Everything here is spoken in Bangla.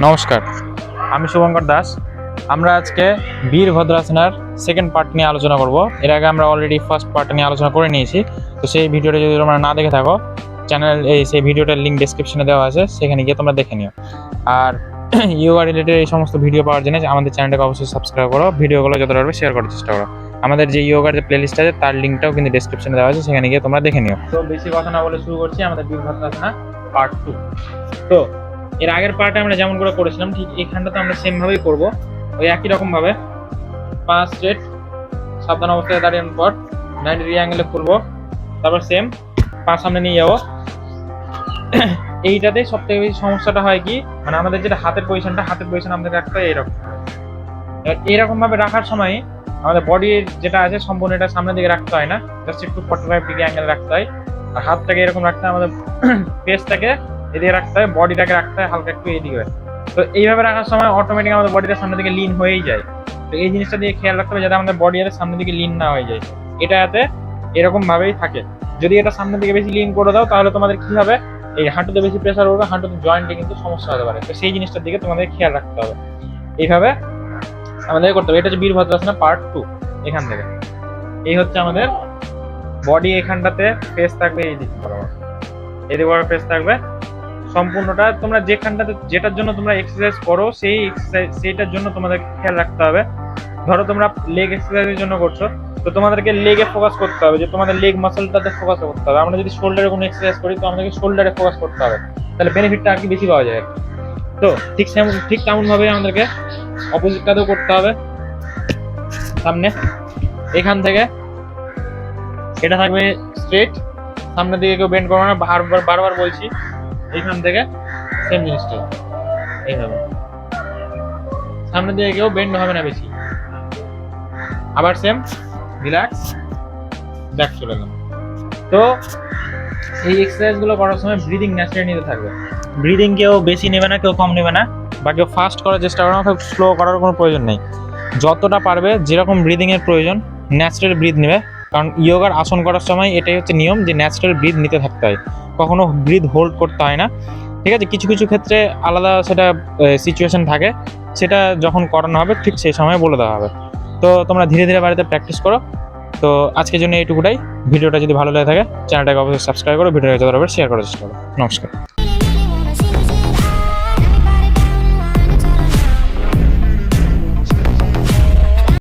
নমস্কার, আমি শুভঙ্কর দাস। আমরা আজকে বীরভদ্রাসনার সেকেন্ড পার্ট নিয়ে আলোচনা করব। এর আগে আমরা অলরেডি ফার্স্ট পার্ট নিয়ে আলোচনা করে নিয়েছি। তো সেই ভিডিওটা যদি তোমরা না দেখে থাকো, সেই ভিডিওটার লিঙ্ক ডেসক্রিপশনে দেওয়া আছে, সেখানে গিয়ে তোমরা দেখে নিও। আর ইয়োগা রিলেটেড এই সমস্ত ভিডিও পাওয়ার জন্য আমাদের চ্যানেলটাকে অবশ্যই সাবস্ক্রাইব করো, ভিডিওগুলো যতটা পারবে শেয়ার করার চেষ্টা করো। আমাদের যে ইয়োগার যে প্লেলিস্ট আছে তার লিঙ্কটাও কিন্তু ডেসক্রিপশনে দেওয়া আছে, সেখানে গিয়ে তোমরা দেখে নিও। তো বেশি কথা না বলে শুরু করছি আমাদের বীরভদ্রাসনা পার্ট 2। তো এর আগের পার্টে আমরা যেমন করে করেছিলাম ঠিক এইখানটাতে আমরা সেম ভাবেই করবো, ওই একই রকম ভাবে 5 সেট সাবধান অবস্থায় দাঁড়ানোর পর 90 ডিগ্রি অ্যাঙ্গেলে করবো, তারপর সেম পা সামনে নিয়ে যাবো। এইটাতে সব থেকে বেশি সমস্যাটা হয় কি, মানে আমাদের যেটা হাতের পজিশন আমাদের রাখতে হয় এরকম। এবার এরকম ভাবে রাখার সময় আমাদের বডির যেটা আছে সম্পূর্ণ এটা সামনের দিকে রাখতে হয় না, জাস্ট একটু 45 ডিগ্রি অ্যাঙ্গেল রাখতে হয়। আর হাতটাকে এরকম রাখতে হয়, আমাদের ফেসটাকে এদিকে রাখতে হয়, বডিটাকে রাখতে হয় হালকা একটু এদিকে। তো এইভাবে রাখার সময় অটোমেটিক আমাদের বডিটা সামনের দিকে লিন হয়েই যায়। তো এই জিনিসটা দিয়ে খেয়াল রাখতে হবে যাতে আমাদের বডি যাতে সামনের দিকে লিন না হয়ে যায়, এটা যাতে এরকম ভাবেই থাকে। যদি এটা সামনের দিকে বেশি লিন করে দাও তাহলে তোমাদের কি হবে, এই হাঁটুতে বেশি প্রেসার পড়বে, হাঁটুতে জয়েন্টে কিন্তু সমস্যা হতে পারে। তো সেই জিনিসটার দিকে তোমাদের খেয়াল রাখতে হবে, এইভাবে আমাদের করতে হবে। এটা হচ্ছে বীরভদ্রাসনা পার্ট 2। এখান থেকে এই হচ্ছে আমাদের বডি, এখানটাতে ফেস থাকবে এই দিক বরাবর, এদিকে বরাবর ফেস থাকবে সম্পূর্ণটা। তোমরা যেখানটাতে যেটার জন্য তোমরা এক্সারসাইজ করো সেইটার জন্য তোমাদেরকে খেয়াল রাখতে হবে। ধরো তোমরা লেগ এক্সারসাইজের জন্য করছো, তো তোমাদেরকে লেগে ফোকাস করতে হবে, যে তোমাদের লেগ মাসলটাতে ফোকাস করতে হবে। আমরা যদি শোল্ডারে কোনো এক্সারসাইজ করি তো আমাদেরকে শোল্ডারে ফোকাস করতে হবে, তাহলে বেনিফিটটা আর কি বেশি পাওয়া যায়। তো ঠিক তেমন ভাবে আমাদেরকে অপোজিটটাতেও করতে হবে। সামনে এখান থেকে এটা থাকবে স্ট্রেট, সামনের দিকে কেউ বেন্ড করবে না, বারবার বলছি। এইখান থেকে সেম জিনিসটা এইভাবে সামনের দিকে কেউ বেন্ড হবে না বেশি, আবার সেম রিল্যাক্স ব্যাক চলে গেল। তো এই এক্সারসাইজ গুলো করার সময় ব্রিদিং ন্যাচারালি নিতে থাকবে। ব্রিদিং কেউ বেশি নেবে না, কেউ কম নেবে না, বা কেউ ফাস্ট করার চেষ্টা করবে না, কেউ স্লো করার কোনো প্রয়োজন নেই। যতটা পারবে যেরকম ব্রিদিং এর প্রয়োজন ন্যাচারাল ব্রিথ নেবে। কারণ ইয়োগার আসন করার সময় এটাই হচ্ছে নিয়ম, যে ন্যাচারাল ব্রিথ নিতে থাকতে হয়, কখনো ব্রিথ হোল্ড করতে হয় না। ঠিক আছে, কিছু কিছু ক্ষেত্রে আলাদা সেটা সিচুয়েশন থাকে, সেটা যখন করানো হবে ঠিক সেই সময় বলে দেওয়া হবে। তো তোমরা ধীরে ধীরে বাড়িতে প্র্যাকটিস করো। তো আজকের জন্য এইটুকুটাই। ভিডিওটা যদি ভালো লেগে থাকে চ্যানেলটাকে অবশ্যই সাবস্ক্রাইব করো, ভিডিওটা যতটা শেয়ার করার চেষ্টা করো। নমস্কার।